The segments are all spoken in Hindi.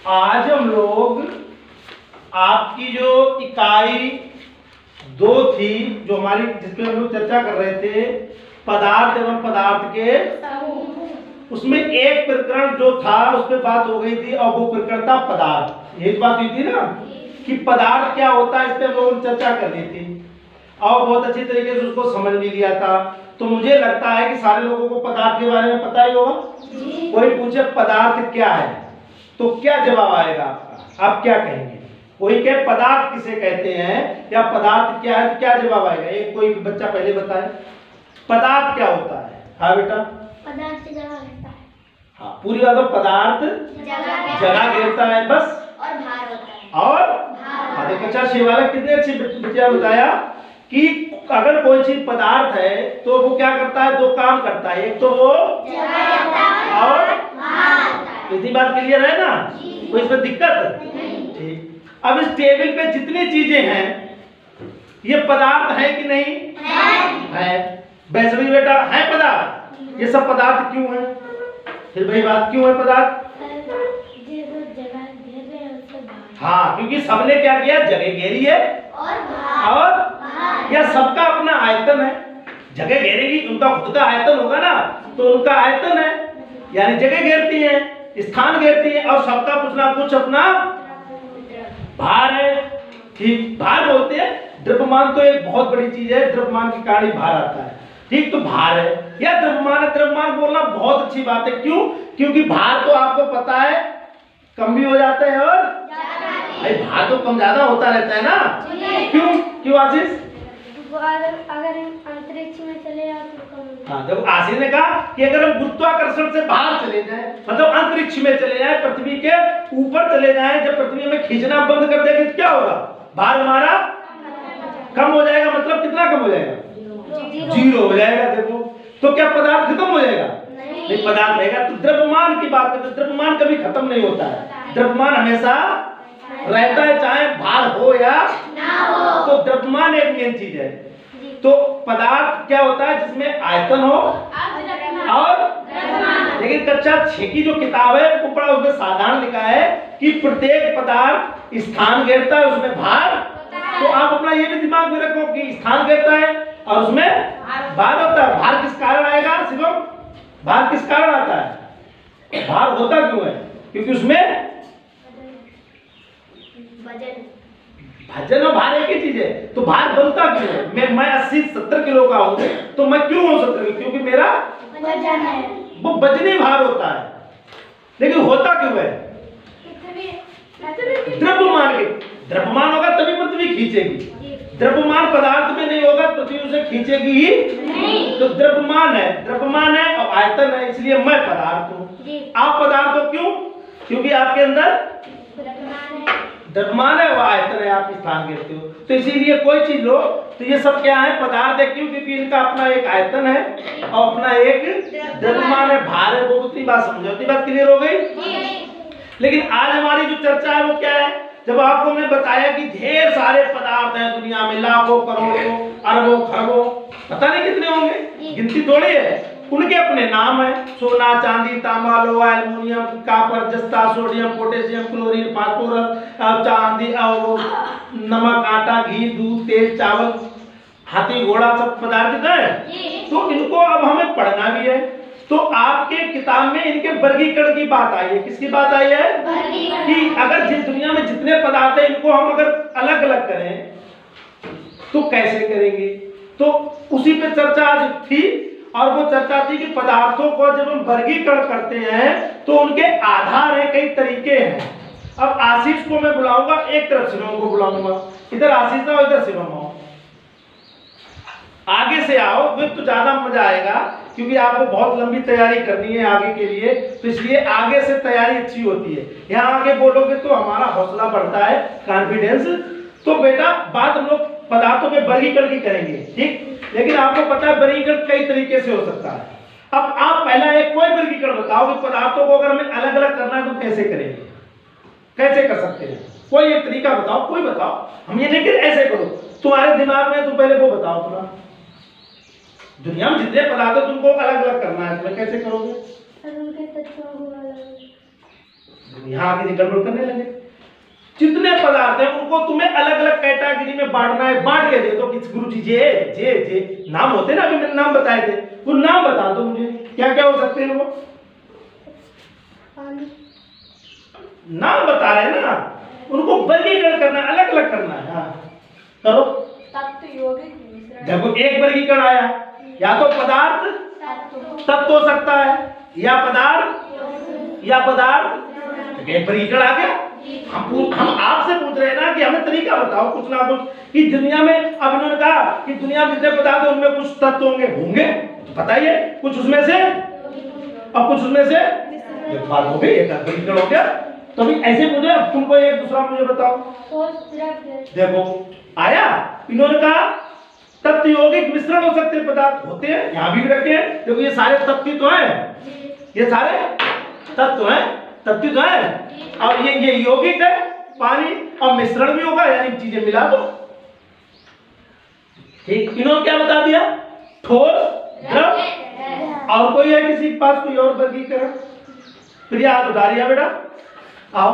आज हम लोग आपकी जो इकाई 2 थी, जो हमारी जिसपे हम लोग चर्चा कर रहे थे, पदार्थ एवं पदार्थ के, उसमें एक प्रकरण जो था उसपे बात हो गई थी और वो प्रकरण था पदार्थ। यही बात हुई थी ना कि पदार्थ क्या होता है, इस पे हम लोगों ने चर्चा कर ली थी और बहुत अच्छी तरीके से उसको समझ भी लिया था। तो मुझे लगता है कि सारे लोगों को पदार्थ के बारे में पता ही होगा। कोई पूछे पदार्थ क्या है तो क्या जवाब आएगा आपका? आप क्या कहेंगे? कोई कहे पदार्थ किसे कहते हैं या पदार्थ क्या है तो क्या जवाब आएगा? एक कोई बच्चा पहले बताए पदार्थ क्या होता है। हाँ बेटा, पदार्थ जगह घेरता है। हाँ पूरी बात, पदार्थ जगह घेरता है बस, और भार होता है। और देखो अच्छा शिवाला कितने अच्छे बच्चा बताया कि अगर कोई चीज पदार्थ है तो वो क्या करता है? 2 काम करता है, एक तो वो और इतनी बात क्लियर है ना? कोई इसमें दिक्कत? ठीक। अब इस टेबल पे जितनी चीजें हैं ये पदार्थ है कि नहीं है? वैसे भी बेटा है पदार्थ। ये सब पदार्थ क्यों है? फिर भाई बात क्यों है पदार्थ? हाँ क्योंकि सबने क्या किया? जगह घेरी है और यह सबका अपना आयतन है। जगह घेरेगी, उनका खुद का आयतन होगा ना, तो उनका आयतन है यानी जगह घेरती है, स्थान घेरती है और सबका कुछ ना कुछ अपना भार है। ठीक, भार बोलते हैं। द्रव्यमान तो एक बहुत बड़ी चीज है, द्रव्यमान के कारण ही भार आता है। ठीक, तो भार है या द्रव्यमान है। द्रव्यमान बोलना बहुत अच्छी बात है। क्यों? क्योंकि भार तो आपको पता है कम भी हो जाता है और भार तो कम ज्यादा होता रहता है ना। क्यों? क्यों आशीष? अगर अंतरिक्ष में चले जाए तो कम। हाँ देखो आशीष ने कहा कि अगर हम गुरुत्वाकर्षण से बाहर चले जाएं, मतलब अंतरिक्ष में चले जाएं, पृथ्वी के ऊपर चले जाएं, जब पृथ्वी में खींचना बंद कर देंगे तो क्या होगा? भार हमारा कम हो जाएगा। मतलब कितना कम हो जाएगा? 0 हो जाएगा। देखो तो क्या पदार्थ खत्म हो जाएगा? नहीं, पदार्थ रहेगा। तो द्रव्यमान की बात करते, द्रव्यमान कभी खत्म नहीं होता है। द्रव्यमान हमेशा रहता है, चाहे भार हो या ना हो। तो द्रव्यमान एक मेन चीज है। तो पदार्थ क्या होता है? जिसमें आयतन हो और लेकिन कक्षा 6 की जो किताब है वो बड़ा उसमें साधारण लिखा है कि प्रत्येक पदार्थ स्थान घेरता है, उसमें भार। तो आप अपना ये भी दिमाग में रखो कि स्थान घेरता है और उसमें भार होता है। भार किस कारण आएगा शिवम? भार किस कारण आता है? भार होता क्यों है? क्योंकि उसमें वजन और भार एक ही चीज है। तो भार बनता क्यों है? मैं 80-70 किलो का हूं तो मैं क्यों हूं 70 किलो? क्योंकि मेरा वजन है, वो वजनी भार होता है। लेकिन होता क्यों है? द्रव्यमान के, द्रव्यमान होगा तभी पृथ्वी खींचेगी। द्रव्यमान पदार्थ में नहीं होगा, पृथ्वी उसे खींचेगी ही नहीं। तो द्रव्यमान है, द्रव्यमान है और आयतन है, इसलिए मैं पदार्थ हूं। आप पदार्थ हो क्यों? क्योंकि आपके अंदर द्रव्यमान है, वो आयतन है, आप स्थान घेरते हो। तो इसीलिए कोई चीज लो तो ये सब क्या है? पदार्थ है। क्यों? क्योंकि इनका अपना एक आयतन है और अपना एक द्रव्यमान है, भार है। वो उतनी बात समझो, उतनी बात क्लियर हो गई। लेकिन आज हमारी जो चर्चा है वो क्या है? जब आपको हमने बताया कि ढेर सारे पदार्थ हैं दुनिया में, लाखों करोड़ों अरबों खरबों, पता नहीं कितने होंगे, गिनती थोड़ी है। उनके अपने नाम है। सोना, चांदी, तांबा, लोहा, एल्युमिनियम, कॉपर, जस्ता, सोडियम, पोटेशियम, क्लोरीन, फास्फोरस, चांदी, नमक, आटा, घी, दूध, तेल, चावल, हाथी, घोड़ा, सब पदार्थ हैं। तो इनको अब हमें पढ़ना भी है। तो आपके किताब में इनके वर्गीकरण की बात आई है। किसकी बात आई है? कि अगर जिस दुनिया में जितने पदार्थ हैं इनको हम अगर अलग अलग करें तो कैसे करेंगे? तो उसी पे चर्चा आज थी और वो चर्चा थी कि पदार्थों को जब हम वर्गीकरण करते हैं तो उनके आधार है, कई तरीके हैं। अब आशीष को मैं बुलाऊंगा, एक तरफ शिवम को बुलाऊंगा। इधर आशीष आओ, इधर शिवम आओ। आगे से आओ तो ज्यादा मजा आएगा क्योंकि आपको बहुत लंबी तैयारी करनी है आगे के लिए, तो इसलिए आगे से तैयारी अच्छी होती है। यहाँ आगे बोलोगे तो हमारा हौसला बढ़ता है, कॉन्फिडेंस। तो बेटा बात हम लोग पदार्थों के वर्गीकरण की करेंगे, ठीक? लेकिन आपको पता है वर्गीकरण कई तरीके से हो सकता है। अब आप पहला एक कोई वर्गीकरण बताओ कि पदार्थों को अगर हमें अलग अलग करना है तो कैसे करेंगे, कैसे कर सकते हैं? कोई एक तरीका बताओ, कोई बताओ। हम ये नहीं कि ऐसे करो, तुम्हारे दिमाग में तुम पहले वो बताओ थोड़ा। दुनिया में जितने पदार्थ है तुमको अलग अलग करना है, तुम्हें कैसे करोगे? यहाँ आके गड़बड़ करने लगे। जितने पदार्थ हैं उनको तुम्हें अलग अलग कैटेगरी में बांटना है, बांट के दे दो कि गुरुजी जे नाम होते ना, अभी मैंने नाम बताए थे, वो नाम बता दो मुझे क्या क्या हो सकते हैं वो नाम बता रहे हैं ना, उनको वर्गीकरण करना है, अलग अलग करना है। हाँ करो। देखो एक वर्गीकरण आया, या तो पदार्थ तत्व हो सकता है, या पदार्थ एक वर्गीकरण आ गया। हम आपसे पूछ रहे हैं ना कि हमें तरीका बताओ कुछ ना कुछ, कि दुनिया में, अब इन्होंने कहा कि दुनिया में जितने पदार्थ हैं उनमें कुछ तत्व होंगे तो बताइए, कुछ उसमें से और कुछ उसमें से, एक बात हो गई, एक वर्गीकरण हो गया। तो अभी ऐसे मुझे, अब तुमको एक दूसरा मुझे बताओ। देखो आया, इन्होंने कहा तत्व यौगिक मिश्रण हो सकते हैं, पदार्थ होते हैं, यहाँ भी रखे हैं। देखो ये सारे तत्व तो हैं, ये सारे तत्व हैं, तत्व तो हैं, और ये यौगिक है पानी, और मिश्रण भी होगा, यानी चीजें मिला दो। ठीक, इन्होंने क्या बता दिया, ठोस द्रव। और कोई है किसी के पास कोई और वर्गीकरण? प्रिया हाथ उठा रही है बेटा, आओ।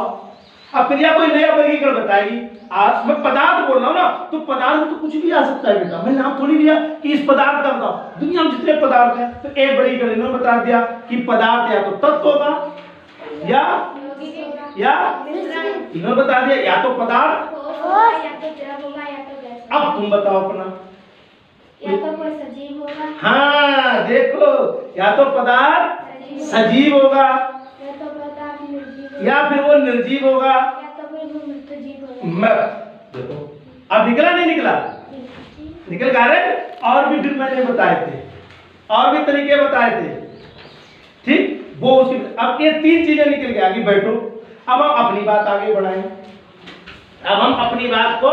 अब प्रिया कोई नया वर्गीकरण बताएगी। आज मैं पदार्थ बोल रहा हूँ ना, तो पदार्थ में तो कुछ भी आ सकता है बेटा, मैंने नाम थोड़ी लिया कि इस पदार्थ का बताओ। दुनिया में जितने पदार्थ हैं, तो एक वर्गीकरण इन्होंने बता दिया कि पदार्थ या तो तत्व होगा या इन्होंने बता दिया या तो पदार्थ, अब तुम बताओ अपना। या तो कोई सजीव होगा, हाँ देखो, या तो पदार्थ सजीव होगा, या तो पदार्थ निर्जीव होगा, या फिर वो निर्जीव होगा, या तो कोई मृत जीव होगा। मृत। देखो अब निकला नहीं निकला, निकल गा रहे। और भी फिर मैंने बताए थे, और भी तरीके बताए थे, ठीक वो उसकी। अब ये तीन चीजें निकल गया, आगे बैठो। अब हम अपनी बात आगे बढ़ाएं, अब हम अपनी बात को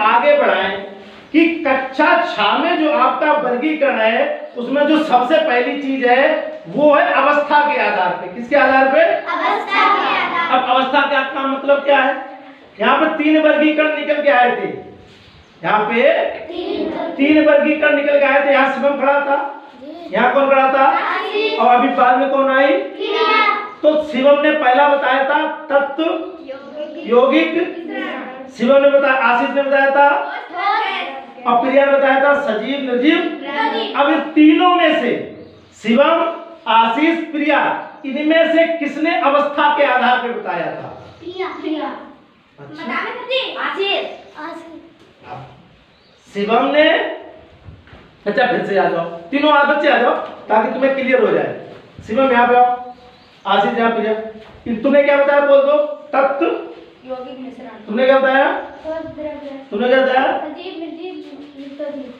आगे बढ़ाएं कि कक्षा 6 में जो आपका वर्गीकरण है, उसमें जो सबसे पहली चीज है वो है अवस्था के आधार पे। किसके आधार पे? अवस्था के आधार। अब अवस्था का आपका मतलब क्या है? यहाँ पे 3 वर्गीकरण निकल के आए थे, यहाँ पे 3 वर्गीकरण निकल के आए थे। यहाँ शिवम खड़ा था, यहाँ कौन खड़ा था, और अभी बाद में कौन आई? तो शिवम ने पहला बताया था तत्व यौगिक, शिवम ने बताया, आशीष ने बताया था, और प्रिया ने बताया था सजीव निर्जीव। अब इन तीनों में से शिवम, आशीष, प्रिया, इनमें से किसने अवस्था के आधार पर बताया था? प्रिया। अच्छा आशीष। शिवम ने, अच्छा फिर से आ जाओ, तीनों बच्चे आ जाओ ताकि तुम्हें क्लियर हो जाए। शिवम यहाँ पे आओ, आशीष यहाँ पे जाओ। तुमने क्या बताया बोल दो? तत्व यौगिक मिश्रण। तुमने क्या बताया? ठोस द्रव्य। तुमने क्या बताया? सजीव निर्जीव मृत।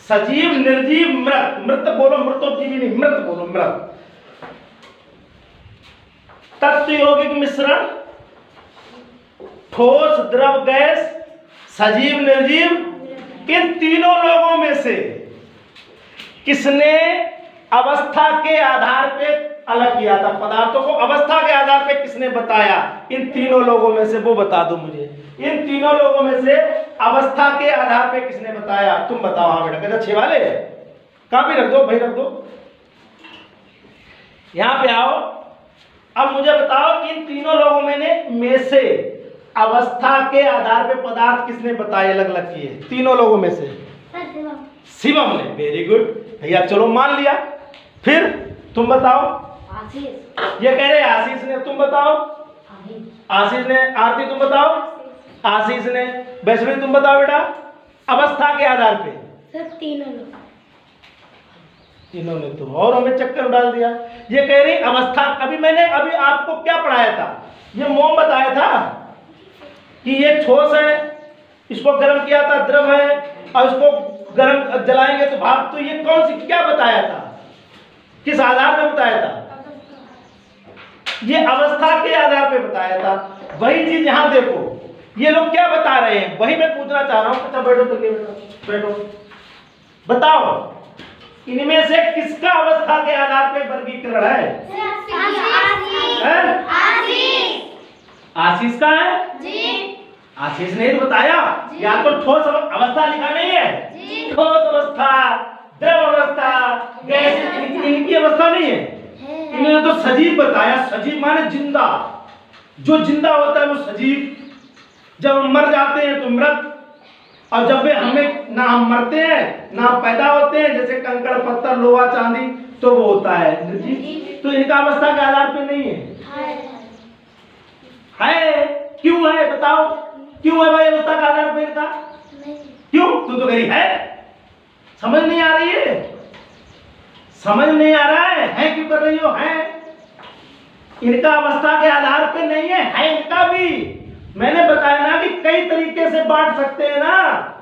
सजीव निर्जीव मृत। मृत बोलो, मृतोजीवी नहीं, मृत बोलो, मृत। तत्व यौगिक मिश्रण, ठोस द्रव गैस, सजीव निर्जीव, इन तीनों लोगों में से किसने अवस्था के आधार पे अलग किया था? पदार्थों को अवस्था के आधार पे किसने बताया? इन तीनों लोगों में से वो बता दो मुझे। इन तीनों लोगों में से अवस्था के आधार पे किसने बताया? तुम बताओ। हाँ बेटा, कहता 6 वाले कॉपी रख दो भाई, रख दो, यहां पे आओ। अब मुझे बताओ इन तीनों लोगों में से अवस्था के आधार पे पदार्थ किसने बताए अलग अलग किए? तीनों लोगों में से शिवम ने। वेरी गुड भैया, चलो मान लिया। फिर तुम बताओ। आशीष। ये कह रहे आशीष ने, तुम बताओ। आशीष ने। आरती तुम बताओ। आशीष ने। वैष्णवी तुम बताओ बेटा। अवस्था के आधार पे सब तीनों लोग। तीनों ने तो और हमें चक्कर डाल दिया। ये कह रही अवस्था, अभी आपको क्या पढ़ाया था? ये मोम बताया था कि ये ठोस है, इसको गर्म किया था, द्रव है, और इसको गर्म जलाएंगे तो भाप। तो ये कौन सी, क्या बताया था, किस आधार पे बताया था? ये अवस्था के आधार पे बताया था। वही चीज यहां देखो, ये लोग क्या बता रहे हैं, वही मैं पूछना चाह रहा हूं। अच्छा बैठो, तो बैठो, बताओ इनमें से किसका अवस्था के आधार पे वर्गीकरण है? आशीष का है जी। आशीष ने तो बताया। या तो ठोस अवस्था लिखा नहीं है, ठोस अवस्था, द्रव अवस्था, गैस, इनकी अवस्था नहीं है। इन्होंने तो सजीव बताया। सजीव माने जिंदा, जो जिंदा होता है वो सजीव, जब हम मर जाते हैं तो मृत, और जब वे हमें ना हम मरते हैं ना हम पैदा होते हैं, जैसे कंकड़ पत्थर लोहा चांदी, तो वो होता है निर्जीव। तो इनका अवस्था के आधार पे नहीं है। क्यों है बताओ, क्यों है भाई अवस्था का आधार पे इनका? क्यों? तू तो गई है, समझ नहीं आ रही है, समझ नहीं आ रहा है क्यों कर रही हो? है इनका अवस्था के आधार पे नहीं है इनका भी। मैंने बताया ना कि कई तरीके से बांट सकते हैं ना।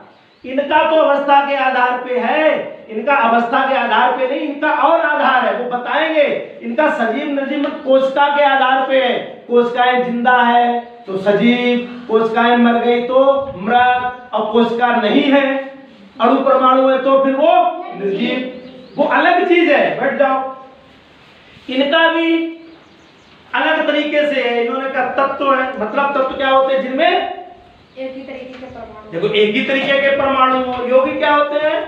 इनका तो अवस्था के आधार पे है, इनका अवस्था के आधार पे नहीं, इनका और आधार है, वो बताएंगे। इनका सजीव निर्जीव कोशिका के आधार पे है। कोशिकाएं जिंदा है तो सजीव, कोशिकाएं मर गई तो मृत, और कोशिका नहीं है, अणु परमाणु है तो फिर वो निर्जीव, वो अलग चीज है। बैठ जाओ। इनका भी अलग तरीके से है। इन्होंने कहा तत्व है, मतलब तत्व क्या होते हैं? जिनमें एक ही तरीके के परमाणु। देखो एक ही तरीके के परमाणु हो। योगी क्या होते हैं?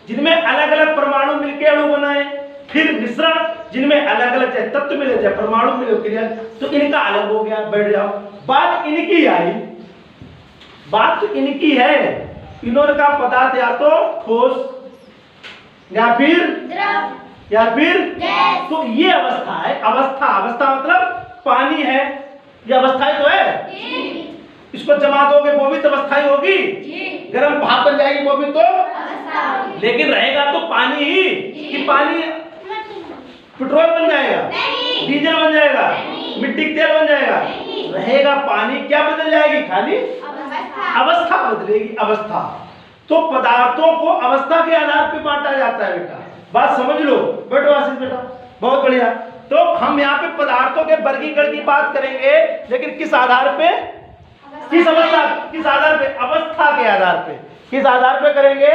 जिनमें अलग अलग परमाणु मिलकर अणु बनाए। फिर मिश्रण, जिनमें अलग अलग तत्व मिले थे, परमाणु मिले क्रिया, तो इनका अलग हो गया। बैठ जाओ। बात इनकी आई, बात तो इनकी है। इन्होंने कहा पदार्थ या तो ठोस या फिर द्रव या फिर गैस। तो ये अवस्था है। अवस्था, अवस्था मतलब पानी है, ये अवस्थाएं तो है। इसको जमा दोगे वो भी तो अवस्थाएं होगी। गर्म भाप बन जाएगी वो भी तो, लेकिन रहेगा तो पानी ही। कि पानी पेट्रोल बन जाएगा, डीजल बन जाएगा, मिट्टी का तेल बन जाएगा, रहेगा पानी। क्या बदल जाएगी? खाली अवस्था बदलेगी, अवस्था। तो पदार्थों को अवस्था के आधार पे बांटा जाता है बेटा, बात समझ लो। बैठो आशीष बेटा, बहुत बढ़िया। तो हम यहाँ पे पदार्थों के वर्गीकरण की बात करेंगे, लेकिन किस आधार पे? किस अवस्था, किस आधार पे? अवस्था के आधार पे। किस आधार पे करेंगे?